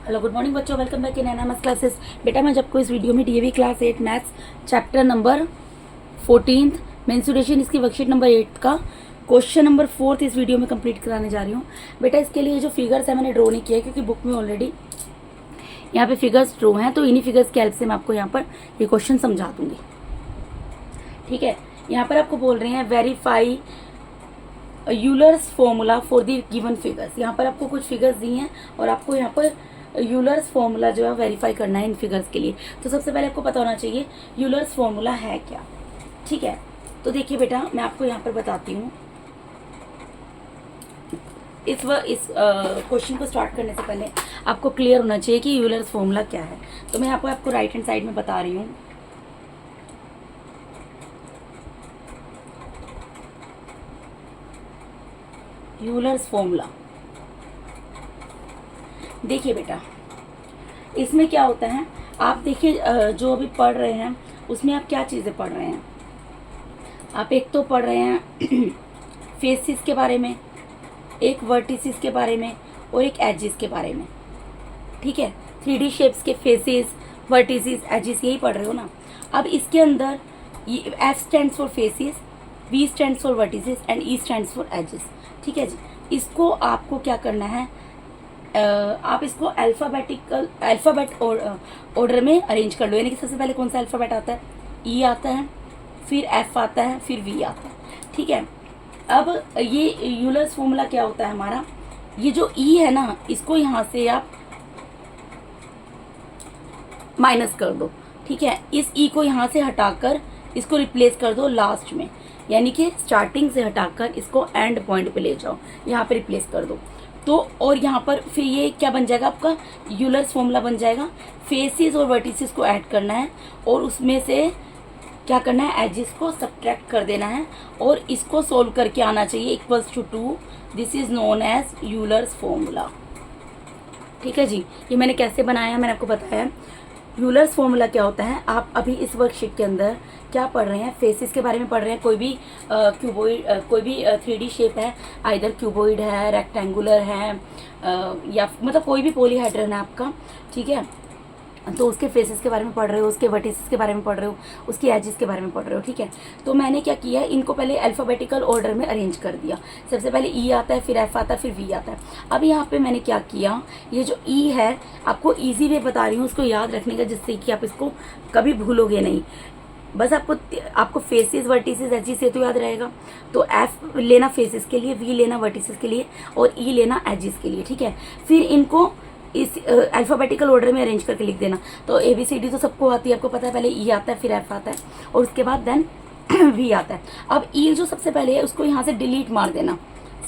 Hello good morning बच्चों, welcome back in NMS classes. बेटा मैं जब को इस वीडियो में DAV class 8 maths chapter number 14 mensuration इसकी वर्कशीट नंबर 8 का क्वेश्चन नंबर 4 इस वीडियो में कंप्लीट कराने जा रही हूँ। बेटा इसके लिए जो फिगर्स है मैंने ड्रॉ नहीं किया क्योंकि बुक में ऑलरेडी यहाँ पे फिगर्स ड्रॉ हैं, तो इन्हीं फिगर्स की हेल्प से मैं आपको यहाँ पर ये क्वेश्चन समझा दूंगी। ठीक है, यहाँ पर आपको बोल रहे हैं verify Euler's formula for the given figures. यहाँ पर आपको कुछ फिगर्स दी हैं और आपको यहाँ पर यूलर्स फॉर्मूला जो है वेरीफाई करना है इन फिगर्स के लिए। तो सबसे पहले आपको पता होना चाहिए यूलर्स फॉर्मूला है क्या। ठीक है, तो देखिए बेटा मैं आपको यहाँ पर बताती हूँ। इस क्वेश्चन को स्टार्ट करने से पहले आपको क्लियर होना चाहिए कि यूलर्स फॉर्मूला क्या है। तो मैं आपको राइट हैंड साइड में बता रही हूँ। यूलर्स फॉर्मूला देखिए बेटा, इसमें क्या होता है, आप देखिए जो अभी पढ़ रहे हैं उसमें आप क्या चीज़ें पढ़ रहे हैं। आप एक तो पढ़ रहे हैं फेसिस के बारे में, एक वर्टिसिस के बारे में और एक एजिस के बारे में। ठीक है, 3D शेप्स के फेसिस, वर्टिसिस, एजिस यही पढ़ रहे हो ना। अब इसके अंदर ये F stands for faces, V stands for vertices and E stands for edges. ठीक है जी, इसको आपको क्या करना है, आप इसको अल्फ़ाबेट ऑर्डर में अरेंज कर लो। यानी कि सबसे पहले कौन सा अल्फ़ाबेट आता है, E आता है, फिर F आता है, फिर V आता है। ठीक है, अब ये यूलर्स फॉर्मूला क्या होता है हमारा, ये जो E है ना इसको यहाँ से आप माइनस कर दो। ठीक है, इस E को यहाँ से हटाकर इसको रिप्लेस कर दो लास्ट में, यानी कि स्टार्टिंग से हटाकर इसको एंड पॉइंट पे ले जाओ, यहाँ पे रिप्लेस कर दो। तो और यहाँ पर फिर ये क्या बन जाएगा, आपका यूलर्स फॉर्मूला बन जाएगा। फेसिस और वर्टिसिस को ऐड करना है और उसमें से क्या करना है, एजिस को सब्ट्रैक्ट कर देना है और इसको सोल्व करके आना चाहिए equals to 2। This is known as Euler's formula. ठीक है जी, ये मैंने कैसे बनाया मैंने आपको बताया। यूलर्स फॉर्मूला क्या होता है, आप अभी इस वर्कशीट के अंदर क्या पढ़ रहे हैं, फेसिस के बारे में पढ़ रहे हैं। कोई भी क्यूबॉइड, कोई भी 3D शेप है, आइदर क्यूबॉइड है, रेक्टेंगुलर है, या मतलब कोई भी पॉलीहेड्रन है आपका। ठीक है, तो उसके फेसेस के बारे में पढ़ रहे हो, उसके वर्टिसेस के बारे में पढ़ रहे हो, उसकी एजिस के बारे में पढ़ रहे हो। ठीक है, तो मैंने क्या किया, इनको पहले अल्फ़ाबेटिकल ऑर्डर में अरेंज कर दिया। सबसे पहले E आता है, फिर F आता है, फिर V आता है। अब यहाँ पे मैंने क्या किया, ये जो E है आपको ईजी वे बता रही हूँ उसको याद रखने का, जिससे कि आप इसको कभी भूलोगे नहीं। बस आपको फेसिस, वर्टिसेस, एजिस से तो याद रहेगा। तो F लेना फेसिस के लिए, V लेना वर्टिसेस के लिए और E लेना एजिस के लिए। ठीक है, फिर इनको इस अल्फ़ाबेटिकल ऑर्डर में अरेंज करके लिख देना। तो ABCD तो सबको आती है, आपको पता है, पहले E आता है, फिर F आता है और उसके बाद देन V आता है। अब E जो सबसे पहले है उसको यहाँ से डिलीट मार देना,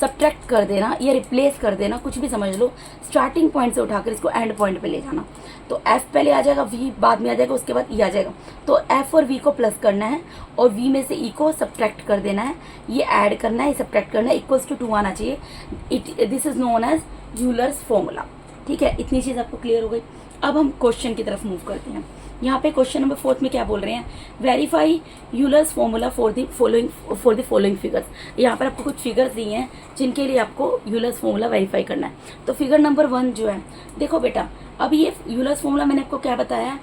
सब्ट्रैक्ट कर देना या रिप्लेस कर देना, कुछ भी समझ लो। स्टार्टिंग पॉइंट से उठाकर इसको एंड पॉइंट पे ले जाना। तो F पहले आ जाएगा, V बाद में आ जाएगा, उसके बाद E आ जाएगा। तो F और V को प्लस करना है और V में से E को सब्ट्रैक्ट कर देना है, ये ऐड करना है, ये सब्ट्रैक्ट करना है, इक्वल्स टू 2 आना चाहिए। This is known as Euler's formula. ठीक है, इतनी चीज़ आपको क्लियर हो गई। अब हम क्वेश्चन की तरफ मूव करते हैं। यहाँ पे क्वेश्चन नंबर 4 में क्या बोल रहे हैं, verify Euler's formula for the following figures. यहाँ पर आपको कुछ फिगर्स दी हैं जिनके लिए आपको यूलर्स फॉर्मूला वेरीफाई करना है। तो फिगर नंबर 1 जो है, देखो बेटा, अब ये यूलर्स फॉर्मूला मैंने आपको क्या बताया,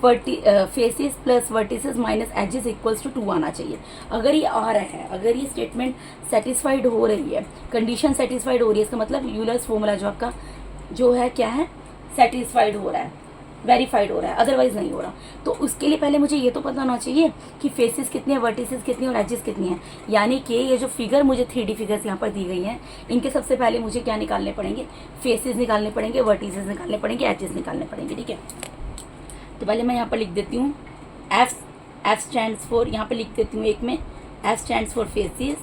faces plus vertices minus edges equals to 2 आना चाहिए। अगर ये आ रहा है, अगर ये स्टेटमेंट सेटिस्फाइड हो रही है, कंडीशन सेटिस्फाइड हो रही है, इसका मतलब यूलर्स फॉर्मूला जो आपका जो है क्या है, सेटिस्फाइड हो रहा है, वेरीफाइड हो रहा है, अदरवाइज नहीं हो रहा। तो उसके लिए पहले मुझे ये तो पता होना चाहिए कि फेसिस कितनी है, वर्टिसेस कितनी है और एजिस कितनी है। यानी कि ये जो फिगर मुझे 3D फिगर्स यहाँ पर दी गई हैं, इनके सबसे पहले मुझे क्या निकालने पड़ेंगे, फेसिस निकालने पड़ेंगे, वर्टिसेस निकालने पड़ेंगे, एजिस निकालने पड़ेंगे। ठीक है, तो पहले मैं यहाँ पर लिख देती हूँ F स्टैंड्स फॉर, यहाँ पर लिख देती हूँ एक में, F स्टैंड्स फॉर फेसिस।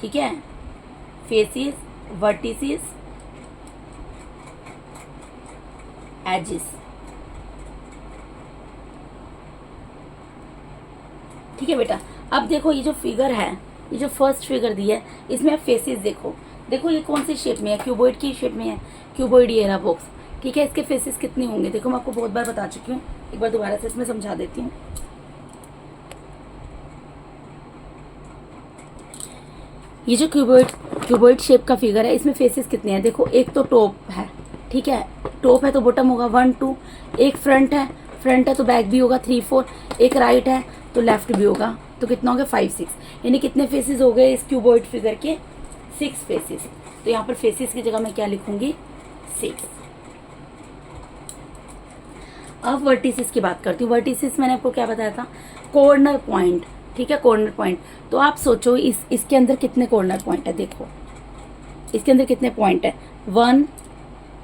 ठीक है, फेसिस, वर्टिसेस, एजिस। ठीक है बेटा, अब देखो ये जो फिगर है, ये जो फर्स्ट फिगर दी है, इसमें आप फेसिस देखो। देखो ये कौन सी शेप में है, क्यूबॉइड की शेप में है, क्यूबॉइड ये रहा बॉक्स। ठीक है, इसके फेसिस कितने होंगे, देखो मैं आपको बहुत बार बता चुकी हूँ, एक बार दोबारा से इसमें समझा देती हूँ। ये जो क्यूबॉइड शेप का फिगर है, इसमें फेसिस कितने हैं, देखो एक तो टॉप है, ठीक है, टॉप है तो बॉटम होगा 1 2, एक फ्रंट है तो बैक भी होगा 3 4, एक राइट है तो लेफ्ट भी होगा, तो कितना हो गया 5 6, यानी कितने फेसेस हो गए इस क्यूबॉइड फिगर के 6 फेसेस। तो यहाँ पर फेसेस की जगह मैं क्या लिखूंगी 6। अब वर्टिसेस की बात करती हूँ। वर्टिसेस मैंने आपको क्या बताया था, कॉर्नर पॉइंट, ठीक है, कॉर्नर पॉइंट। तो आप सोचो इसके अंदर कितने कॉर्नर पॉइंट है, देखो इसके अंदर कितने पॉइंट है, 1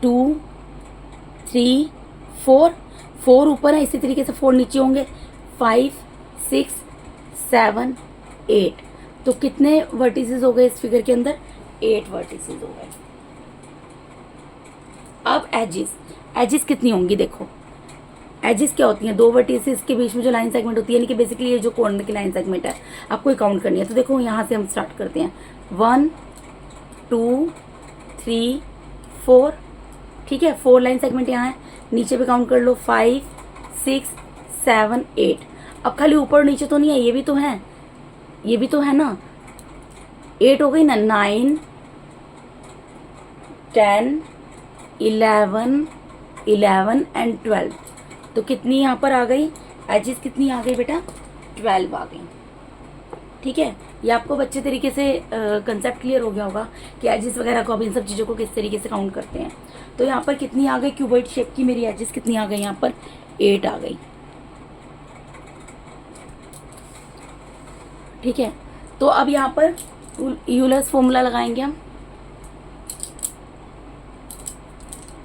2 3 4, 4 ऊपर है, इसी तरीके से 4 नीचे होंगे, 5 6 7 8। तो कितने वर्टिसेस हो गए इस फिगर के अंदर, 8 वर्टिसेस हो गए। अब एजेस कितनी होंगी, देखो एजेस क्या होती हैं, 2 वर्टिसेस के बीच में जो लाइन सेगमेंट होती है, यानी कि बेसिकली ये जो कॉर्नर की लाइन सेगमेंट है आपको काउंट करनी है। तो देखो यहाँ से हम स्टार्ट करते हैं, 1 2 3 4, ठीक है, 4 लाइन सेगमेंट यहाँ है, नीचे भी काउंट कर लो 5 6 7 8। अब खाली ऊपर और नीचे तो नहीं है, ये भी तो है, ये भी तो है ना, 8 हो गई ना, 9 10 11 एंड 12। तो कितनी यहाँ पर आ गई एजेस, कितनी आ गई बेटा, 12 आ गई, ठीक है। ये आपको अच्छे तरीके से कंसेप्ट क्लियर हो गया होगा कि एजेस वगैरह को, अब इन सब चीज़ों को किस तरीके से काउंट करते हैं। तो यहाँ पर कितनी आ गई क्यूबॉइड शेप की मेरी एजेस, कितनी आ गई यहाँ पर 8 आ गई, ठीक है। तो अब यहाँ पर यूलर्स फॉर्मूला लगाएंगे हम,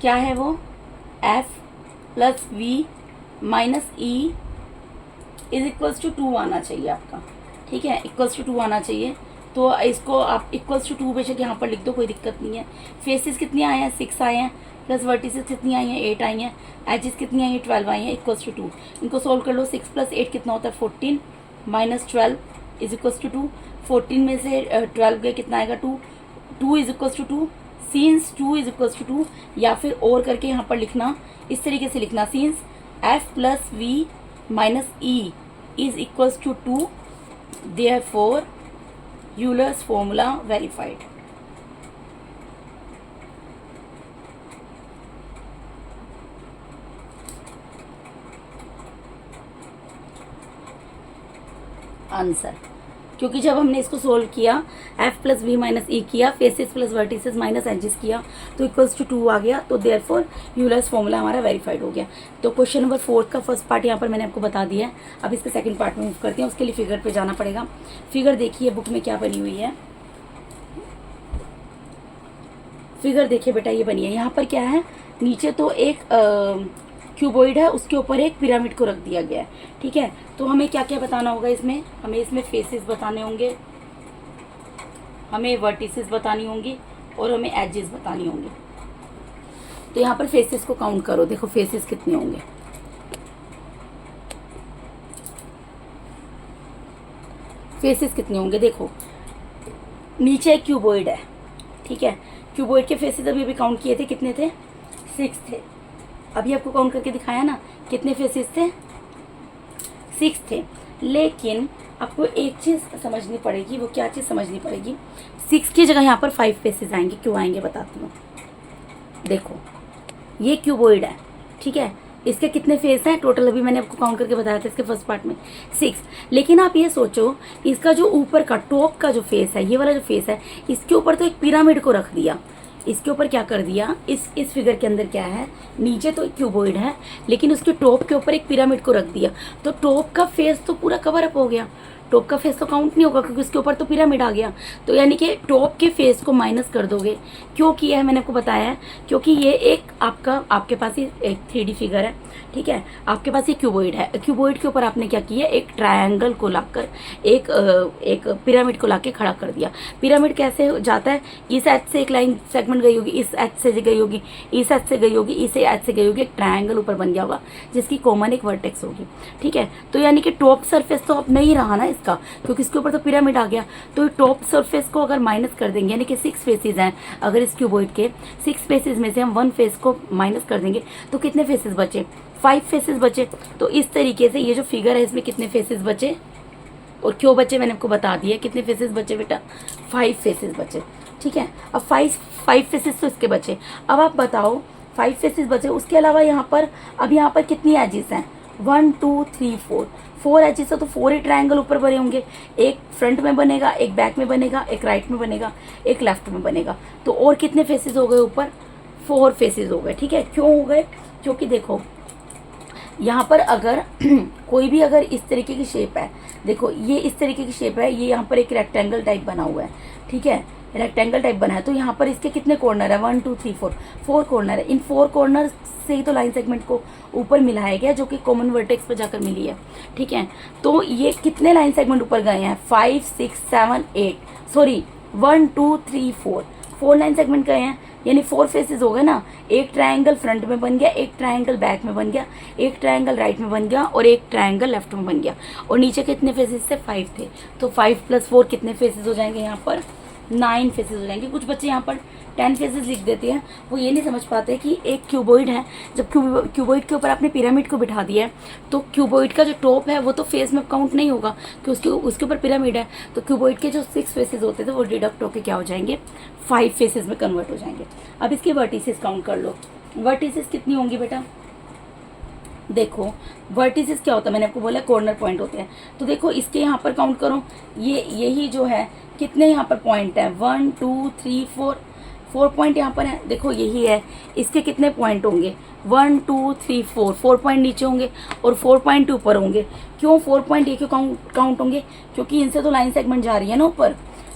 क्या है वो, F plus V minus E is equals to 2 आना चाहिए आपका, ठीक है, इक्वल्स टू 2 आना चाहिए। तो इसको आप इक्वल्स टू 2 बेशक यहाँ पर लिख दो, कोई दिक्कत नहीं है। फेसेस कितनी आए हैं, 6 आए हैं, प्लस वर्टिसेस कितनी आई हैं, 8 आई हैं, एजेस कितनी आई हैं, 12 आई हैं, इक्वल्स टू 2। इनको सोल्व कर लो, 6 प्लस 8 कितना होता है 14, माइनस 12 इज इक्वल्स टू 2। 14 में से 12 गए कितना आएगा 2, 2 is equals to 2। Since 2 is equals to 2, या फिर और करके यहाँ पर लिखना, इस तरीके से लिखना, since F plus V minus E is equals to 2, therefore Euler's formula verified. Answer, क्योंकि जब हमने इसको सोल्व किया, F plus V minus E किया, faces plus vertices minus edges किया, तो इक्वल्स टू 2 आ गया। तो देयरफॉर यूलर्स फॉर्मूला हमारा वेरीफाइड हो गया। तो क्वेश्चन नंबर 4 का फर्स्ट पार्ट यहाँ पर मैंने आपको बता दिया है। अब इसके सेकंड पार्ट में मूव करते हैं, उसके लिए फिगर पे जाना पड़ेगा। फिगर देखिए बुक में क्या बनी हुई है, फिगर देखिए बेटा, ये बनी है। यहाँ पर क्या है, नीचे तो एक क्यूबॉइड है, उसके ऊपर एक पिरामिड को रख दिया गया है, ठीक है। तो हमें क्या क्या बताना होगा इसमें, हमें इसमें फेसेस बताने होंगे, हमें वर्टिसेस बतानी होंगी, और हमें एजेस बतानी होंगी। तो यहाँ पर फेसेस को काउंट करो, देखो फेसेस कितने होंगे, फेसेस कितने होंगे, देखो नीचे एक क्यूबॉइड है, ठीक है। क्यूबॉइड के फेसेस अभी काउंट किए थे, कितने थे, 6 थे। अभी आपको काउंट करके दिखाया ना, कितने फेसेस थे, 6 थे। लेकिन आपको एक चीज़ समझनी पड़ेगी, वो क्या चीज़ समझनी पड़ेगी, 6 की जगह यहाँ पर 5 फेसेस आएंगे। क्यों आएंगे बताती हूँ। देखो ये क्यूबॉइड है, ठीक है, इसके कितने फेस हैं टोटल, अभी मैंने आपको काउंट करके बताया था इसके फर्स्ट पार्ट में 6। लेकिन आप ये सोचो, इसका जो ऊपर का टॉप का जो फेस है, ये वाला जो फेस है, इसके ऊपर तो एक पिरामिड को रख दिया। इसके ऊपर क्या कर दिया, इस फिगर के अंदर क्या है, नीचे तो एक क्यूबॉइड है, लेकिन उसके टॉप के ऊपर एक पिरामिड को रख दिया। तो टॉप का फेस तो पूरा कवर अप हो गया, टॉप का फेस तो काउंट नहीं होगा क्योंकि उसके ऊपर तो पिरामिड आ गया। तो यानी कि टॉप के फेस को माइनस कर दोगे। क्यों किया है मैंने आपको बताया है, क्योंकि ये एक आपके पास ही एक 3D फिगर है, ठीक है, आपके पास ये क्यूबॉइड है। क्यूबॉइड के ऊपर आपने क्या किया, एक ट्रायंगल को लाकर एक पिरामिड को लाके खड़ा कर दिया। पिरामिड कैसे जाता है, इस एच से एक लाइन सेगमेंट गई होगी, इस एच से गई होगी, इस एच से गई होगी, इस एच से गई होगी, एक ट्रायंगल ऊपर बन गया होगा जिसकी कॉमन एक वर्टेक्स होगी, ठीक है। तो यानी कि टॉप सरफेस तो अब नहीं रहा ना इसका, क्योंकि इसके ऊपर तो पिरामिड आ गया। तो टॉप सरफेस को अगर माइनस कर देंगे, यानी कि 6 फेसेस हैं, अगर इस क्यूबॉइड के 6 फेसेस में से हम 1 फेस को माइनस कर देंगे तो कितने फेसेस बचे, 5 फेसेस बचे। तो इस तरीके से ये जो फिगर है इसमें कितने फेसेस बचे और क्यों बचे मैंने आपको बता दिया। कितने फेसेस बचे बेटा, 5 फेसेस बचे, ठीक है। अब 5 फेसेस तो इसके बचे। अब आप बताओ 5 फेसेस बचे। उसके अलावा यहाँ पर अब यहाँ पर कितनी एजेस हैं, 1 2 3 4 एजेस है, तो 4 ही ट्रायंगल ऊपर बने होंगे। एक फ्रंट में बनेगा, एक बैक में बनेगा, एक राइट में बनेगा, एक लेफ्ट में बनेगा। तो और कितने फेसेस हो गए ऊपर, 4 फेसेस हो गए। ठीक है, क्यों हो गए, क्योंकि देखो यहाँ पर अगर कोई भी अगर इस तरीके की शेप है, देखो ये इस तरीके की शेप है, ये यहाँ पर एक रेक्टेंगल टाइप बना हुआ है। ठीक है, रेक्टेंगल टाइप बना है, तो यहाँ पर इसके कितने कॉर्नर है, 1 2 3 4 कॉर्नर है। इन 4 कॉर्नर से ही तो लाइन सेगमेंट को ऊपर मिलाया गया, जो कि कॉमन वर्टेक्स पर जाकर मिली है। ठीक है, तो ये कितने लाइन सेगमेंट ऊपर गए हैं, 5 6 7 8 सॉरी 1 2 3 4 लाइन सेगमेंट गए हैं, यानी 4 फेसेस हो गए ना। एक ट्रायंगल फ्रंट में बन गया, एक ट्रायंगल बैक में बन गया, एक ट्रायंगल राइट में बन गया और एक ट्रायंगल लेफ्ट में बन गया। और नीचे कितने फेसेस थे, 5 थे। तो 5 + 4 कितने फेसेस हो जाएंगे, यहाँ पर 9 फेसेस हो जाएंगे। कुछ बच्चे यहाँ पर 10 फेसेस लिख देते हैं, वो ये नहीं समझ पाते कि एक क्यूबॉइड है, जब क्यूबॉइड के ऊपर आपने पिरामिड को बिठा दिया है, तो क्यूबॉइड का जो टॉप है वो तो फेस में काउंट नहीं होगा, कि उसके ऊपर पिरामिड है। तो क्यूबॉइड के जो 6 फेसेस होते थे वो डिडक्ट होकर क्या हो जाएंगे, 5 फेसेस में कन्वर्ट हो जाएंगे। अब इसके वर्टिसेस काउंट कर लो। वर्टिसेस कितनी होंगी बेटा, देखो वर्टिसेस क्या होता है, मैंने आपको बोला कॉर्नर पॉइंट होते हैं। तो देखो इसके यहाँ पर काउंट करो, ये यही जो है कितने यहाँ पर पॉइंट है, 1 2 3 4 पॉइंट यहाँ पर है। देखो यही है, इसके कितने पॉइंट होंगे, 1 2 3 4 पॉइंट नीचे होंगे और 4 पॉइंट ऊपर होंगे। क्यों 4 पॉइंट ये क्यों काउंट होंगे, क्योंकि इनसे तो लाइन सेगमेंट जा रही है ना ऊपर।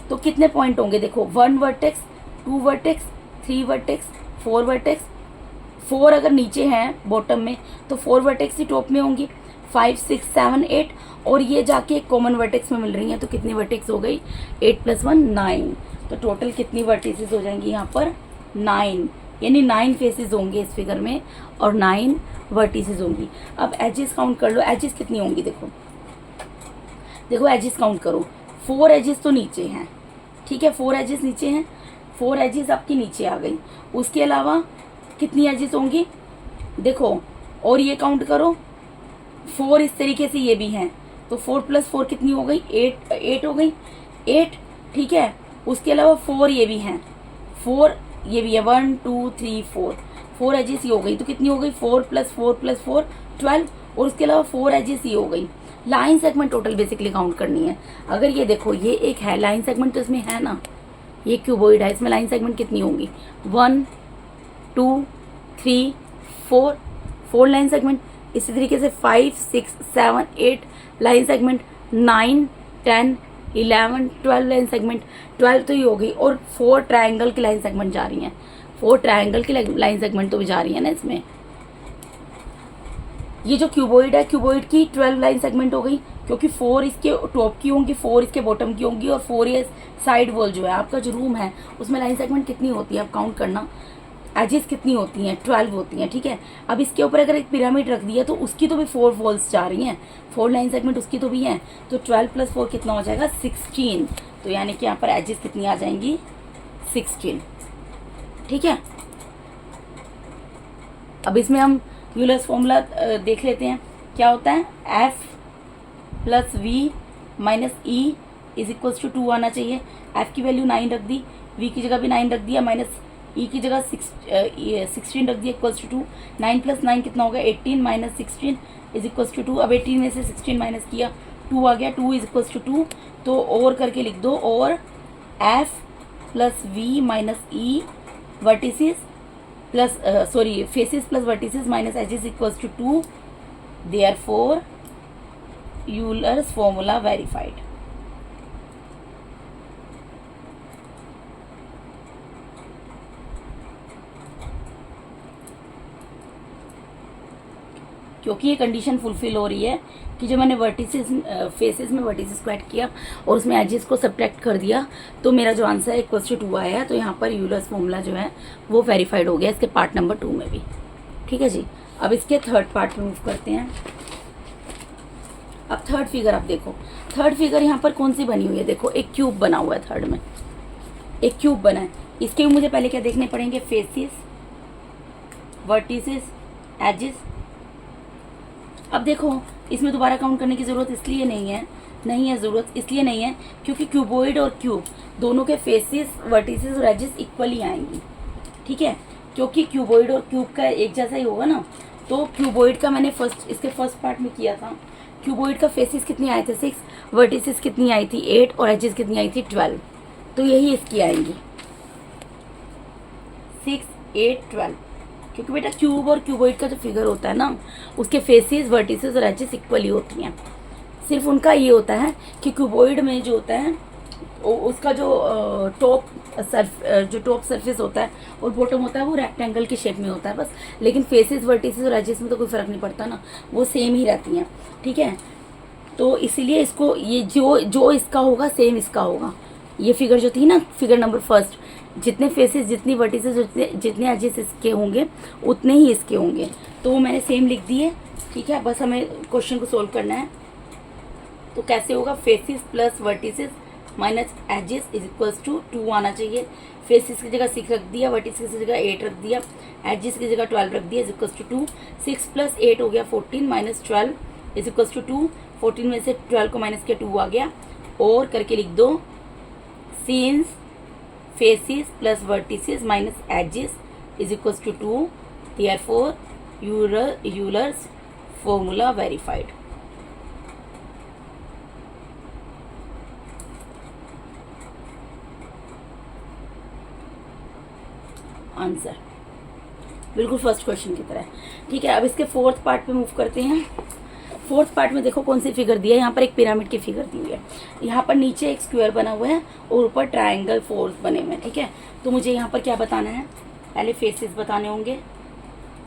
तो कितने पॉइंट होंगे, देखो 1 वर्टेक्स 2 वर्टेक्स 3 वर्टेक्स 4 वर्टेक्स। 4 अगर नीचे हैं बॉटम में तो 4 वर्टेक्स ही टॉप में होंगी, 5 6 7 8 और ये जाके एक कॉमन वर्टेक्स में मिल रही हैं। तो कितनी वर्टेक्स हो गई, 8 + 1 9। तो टोटल कितनी वर्टिसेस हो जाएंगी यहाँ पर, 9, यानी 9 फेसेस होंगे इस फिगर में और 9 वर्टिसेस होंगी। अब एजेस काउंट कर लो, एजेस कितनी होंगी, देखो एजेस काउंट करो। 4 एजेस तो नीचे हैं, ठीक है, 4 एजेस नीचे हैं, 4 एजेस आपकी नीचे आ गई। उसके अलावा कितनी एजेस होंगी, देखो और ये काउंट करो, 4 इस तरीके से ये भी हैं, तो 4 + 4 कितनी हो गई, 8 हो गई, 8। ठीक है, उसके अलावा 4 ये भी हैं, 4 ये भी है, 1 2 3 4 एजेस ही हो गई। तो कितनी हो गई, 4 + 4 + 4 12 और उसके अलावा 4 एजेस ही हो गई। Line segment total basically count करनी है। अगर ये देखो ये एक है लाइन सेगमेंट, तो इसमें है ना, ये क्यूबॉइड है, इसमें लाइन सेगमेंट कितनी होंगी, 1 2 3 4 लाइन सेगमेंट। इसी तरीके से 5 6 7 8 लाइन सेगमेंट, 9 10 11 12 लाइन सेगमेंट, 12 तो ही हो गई। और 4 ट्रायंगल की लाइन सेगमेंट जा रही हैं, 4 ट्रायंगल की लाइन सेगमेंट तो भी जा रही है ना इसमें। ये जो क्यूबॉइड है, क्यूबॉइड की 12 लाइन सेगमेंट हो गई, क्योंकि 4 इसके टॉप की होंगी, 4 इसके बॉटम की होंगी और 4 ये साइड वॉल जो है आपका जो रूम है उसमें लाइन सेगमेंट कितनी होती है, आप काउंट करना, एजेस कितनी होती हैं, 12 होती हैं। ठीक है, अब इसके ऊपर अगर एक पिरामिड रख दिया तो उसकी तो भी 4 वॉल्स जा रही हैं, 4 लाइन सेगमेंट उसकी तो भी हैं। तो 12 + 4 कितना हो जाएगा, 16। तो यानी कि यहाँ पर एजेस कितनी आ जाएंगी, 16। ठीक है, अब इसमें हम यूलर्स फॉर्मूला देख लेते हैं, क्या होता है, F + V - E = 2 आना चाहिए। F की वैल्यू 9 रख दी, V की जगह भी 9 रख दिया, E की जगह 16 रख दिया, = 2। 9 + 9 कितना हो गया, 18 - 16 = 2। अब 18 में से 16 माइनस किया, 2 आ गया, 2 = 2। तो और करके लिख दो, और F + V - E vertices faces + vertices - edges = 2। Therefore Euler's formula verified. क्योंकि ये कंडीशन फुलफिल हो रही है कि जो मैंने वर्टिसेस फेसेस में वर्टिसेस को ऐड किया और उसमें एजेस को सब्ट्रैक्ट कर दिया, तो मेरा जो आंसर है = 2 आया है। तो यहाँ पर यूलर्स फॉर्मूला जो है वो वेरीफाइड हो गया इसके पार्ट नंबर 2 में भी। ठीक है जी, अब इसके थर्ड पार्ट में मूव करते हैं। अब थर्ड फिगर आप देखो, थर्ड फिगर यहाँ पर कौन सी बनी हुई है, देखो एक क्यूब बना हुआ है, थर्ड में एक क्यूब बना है। इसके मुझे पहले क्या देखने पड़ेंगे, फेसेस, वर्टिसेस, एजेस। अब देखो इसमें दोबारा काउंट करने की ज़रूरत इसलिए नहीं है ज़रूरत इसलिए नहीं है क्योंकि क्यूबॉइड और क्यूब दोनों के फेसेस, वर्टिसेस और एजेस इक्वली आएंगी। ठीक है, क्योंकि क्यूबॉइड और क्यूब का एक जैसा ही होगा ना, तो क्यूबॉइड का मैंने इसके फर्स्ट पार्ट में किया था। क्यूबॉइड का फेसिस कितनी आए थे 6, वर्टिसेस कितनी आई थी 8 और एजेस कितनी आई थी 12। तो यही इसकी आएंगी 6, 8, 12। क्योंकि बेटा क्यूब और क्यूबॉइड का जो फिगर होता है ना, उसके फेसिस, वर्टिसेस और एजेस इक्वली होती हैं। सिर्फ उनका ये होता है कि क्यूबॉइड में जो होता है उसका जो टॉप सरफेस होता है और बॉटम होता है वो रेक्टेंगल की शेप में होता है बस। लेकिन फेसेस, वर्टिसेस और एजेस में तो कोई फर्क नहीं पड़ता ना, वो सेम ही रहती हैं। ठीक है, तो इसीलिए इसको ये जो इसका होगा सेम इसका होगा। ये फिगर जो थी ना, फिगर नंबर फर्स्ट, जितने फेसेस, जितनी वर्टिसेस, जितने एजेस इसके होंगे उतने ही इसके होंगे। तो वो मैंने सेम लिख दिए। ठीक है, बस हमें क्वेश्चन को सोल्व करना है। तो कैसे होगा, faces plus vertices minus edges is equals to 2 आना चाहिए। फेसिस की जगह 6 रख दिया, वर्टिसेस की जगह 8 रख दिया, एजेस की जगह 12 रख दिया, इज इक्वल्स टू 2। 6 प्लस 8 हो गया 14 माइनस 12 इज इक्वल्स टू 2। 14 में से 12 को माइनस किया 2 आ गया, और करके लिख दो since faces plus vertices minus edges is equals to 2, therefore Euler's formula verified. Answer बिल्कुल फर्स्ट क्वेश्चन की तरह। ठीक है, अब इसके फोर्थ पार्ट पे मूव करते हैं। फोर्थ पार्ट में देखो कौन सी फिगर दी है। यहाँ पर एक पिरामिड की फिगर दी हुई है, यहाँ पर नीचे एक स्क्वायर बना हुआ है और ऊपर ट्रायंगल फोर्स बने हुए हैं। ठीक है, तो मुझे यहाँ पर क्या बताना है, पहले फेसेस बताने होंगे,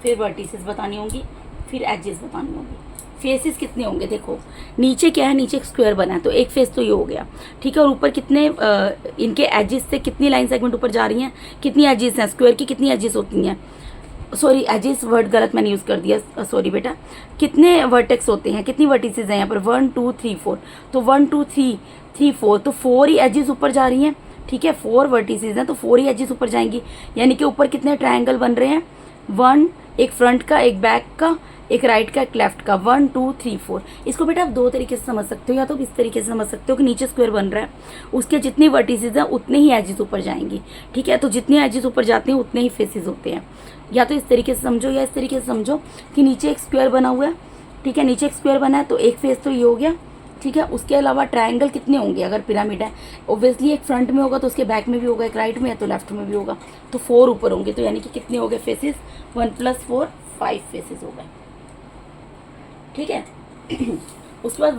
फिर वर्टिसेस बतानी होंगी, फिर एजेस बतानी होंगी। फेसेस कितने होंगे, देखो नीचे क्या है, नीचे एक स्क्वायर बना है तो एक फेस तो ये हो गया। ठीक है, और ऊपर कितने इनके एजेस से कितनी लाइन सेगमेंट ऊपर जा रही हैं, कितनी एजेस हैं, स्क्वायर की कितनी एजेस होती हैं, सॉरी एजेस वर्ड गलत मैंने यूज़ कर दिया, सॉरी बेटा। कितने वर्टेक्स होते हैं, कितनी वर्टिसेस हैं यहाँ पर, 1 2 3 4। तो 1 2 3 3 4, तो 4 ही एजेस ऊपर जा रही हैं। ठीक है, 4 वर्टिसेस हैं तो 4 ही एजेस ऊपर जाएंगी, यानी कि ऊपर कितने ट्रायंगल बन रहे हैं, 1, एक फ्रंट का, एक बैक का, एक राइट का, एक लेफ्ट का, 1 2 3 4। इसको बेटा आप दो तरीके से समझ सकते हो, या तो इस तरीके से समझ सकते हो कि नीचे स्क्वायर बन रहा है, उसके जितनी वर्टिसेस हैं उतने ही एजेस ऊपर जाएंगी। ठीक है, तो जितने एजेस ऊपर जाते हैं उतने ही फेसेस होते हैं। या तो इस तरीके से समझो या इस तरीके से समझो कि नीचे एक स्क्वायर बना हुआ है। ठीक है, नीचे एक स्क्वायर बना है तो एक फेस तो ये हो गया। ठीक है, उसके अलावा ट्रायंगल कितने होंगे, अगर पिरामिड है ऑब्वियसली एक फ्रंट में होगा तो उसके बैक में भी होगा, एक राइट में है तो लेफ्ट में भी होगा, तो 4 ऊपर होंगे। तो यानी कि कितने हो गए फेसेस, 1 + 4 5 फेसेस हो गए। ठीक है, उसके बाद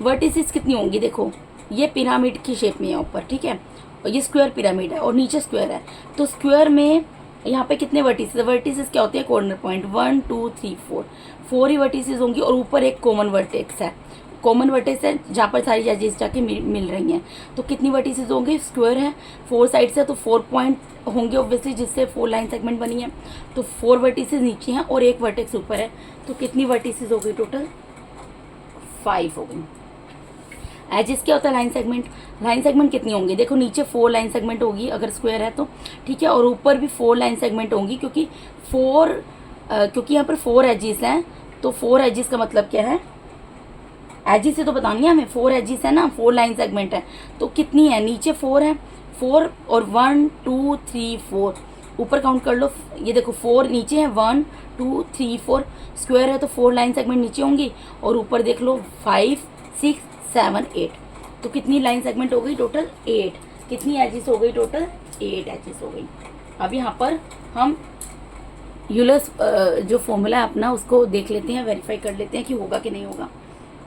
वर्टिसेस कितनी होंगी, देखो ये पिरामिड की शेप में है ऊपर। ठीक है, और ये स्क्वायर पिरामिड है और नीचे स्क्वायर है, तो स्क्वायर में यहाँ पे कितने वर्टिसेस क्या होते हैं, कॉर्नर पॉइंट, 1 2 3 4, 4 ही वर्टिसेस होंगी और ऊपर एक कॉमन वर्टेक्स है, कॉमन वर्टेक्स है जहाँ पर सारी एजेस जाके मिल रही हैं। तो कितनी वर्टिसेस होंगे, स्क्वायर है 4 साइड से, तो 4 पॉइंट होंगे ऑब्वियसली, जिससे 4 लाइन सेगमेंट बनी है। तो 4 वर्टिसेस नीचे हैं और एक वर्टेक्स ऊपर है, तो कितनी वर्टिसेस हो गई, टोटल 5 हो गई। एजेस क्या होता है, लाइन सेगमेंट कितनी होंगी, देखो नीचे 4 लाइन सेगमेंट होगी अगर स्क्वायर है तो। ठीक है, और ऊपर भी 4 लाइन सेगमेंट होंगी, क्योंकि यहाँ पर 4 एजेस हैं, तो 4 एजेस का मतलब क्या है, एजेस से तो बतानी है हमें, 4 एजेस है ना, 4 लाइन सेगमेंट है, तो कितनी है, नीचे 4 है, 4 और 1 2 3 4, ऊपर काउंट कर लो, ये देखो 4 नीचे है, 1 2 3 4, स्क्वायर है तो 4 लाइन सेगमेंट नीचे होंगी, और ऊपर देख लो 5 6 7 8, तो कितनी लाइन सेगमेंट हो गई, टोटल 8। कितनी एजेस हो गई, टोटल 8 एजेस हो गई। अब यहाँ पर हम यूलर्स जो फॉर्मूला है अपना उसको देख लेते हैं, वेरीफाई कर लेते हैं कि होगा कि नहीं होगा।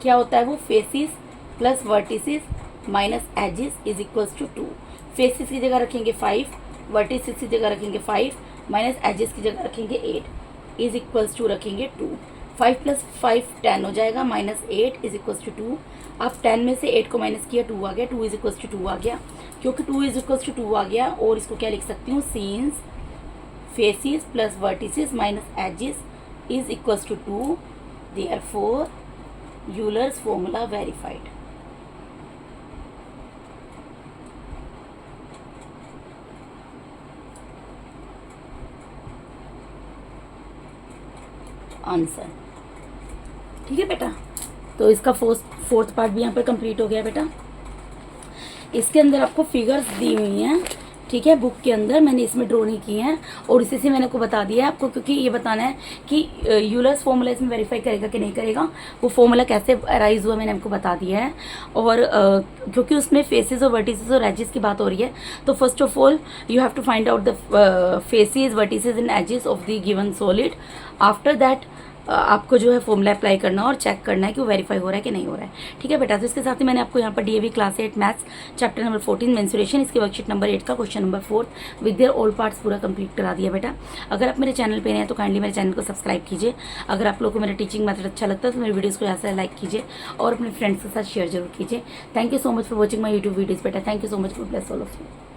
क्या होता है वो, faces plus vertices minus edges is equals to 2। Faces की जगह रखेंगे 5, वर्टिसेस की जगह रखेंगे 5, माइनस एजेस की जगह रखेंगे 8, इज इक्वल्स टू रखेंगे 2। 5 + 5 10 हो जाएगा, माइनस 8 इज इक्वल्स टू 2। अब 10 में से 8 को माइनस किया, 2 आ गया, 2 इज इक्वल्स टू 2 आ गया। क्योंकि 2 इज इक्वल्स टू 2 आ गया, और इसको क्या लिख सकती हूँ, since faces plus vertices minus edges is equals to 2, therefore Euler's formula verified. Answer. ठीक है बेटा, तो इसका फोर्थ पार्ट भी यहाँ पर कंप्लीट हो गया बेटा। इसके अंदर आपको फिगर्स दी हुई हैं, ठीक है, बुक के अंदर मैंने इसमें ड्रॉ नहीं किए हैं, और इसी से मैंने आपको बता दिया है आपको, क्योंकि ये बताना है कि यूलर्स फॉर्मूला इसमें वेरीफाई करेगा कि नहीं करेगा, वो फॉर्मूला कैसे अराइज हुआ मैंने आपको बता दिया है। और क्योंकि उसमें फेसेस और वर्टिसेस और एजेस की बात हो रही है, तो first of all you have to find out the faces, vertices and edges of the given solid. After that आपको जो है फॉर्मूला अप्लाई करना और चेक करना है कि वो वेरीफाई हो रहा है कि नहीं हो रहा है। ठीक है बेटा, तो इसके साथ ही मैंने आपको यहाँ पर DAV class 8 maths chapter number 14 mensuration, इसके वर्कशीट नंबर 8 का question number 4 with their all parts पूरा कंप्लीट करा दिया बेटा। अगर आप मेरे चैनल पे नए हैं तो काइंडली मेरे चैनल को सब्सक्राइब कीजिए। अगर आप लोगों को मेरा टीचिंग मेथड अच्छा लगता है तो मेरे वीडियोज़ को यहाँ से लाइक कीजिए और अपने फ्रेंड्स के साथ शेयर जरूर कीजिए। Thank you so much for watching my YouTube videos बेटा। Thank you so much, God bless all of you.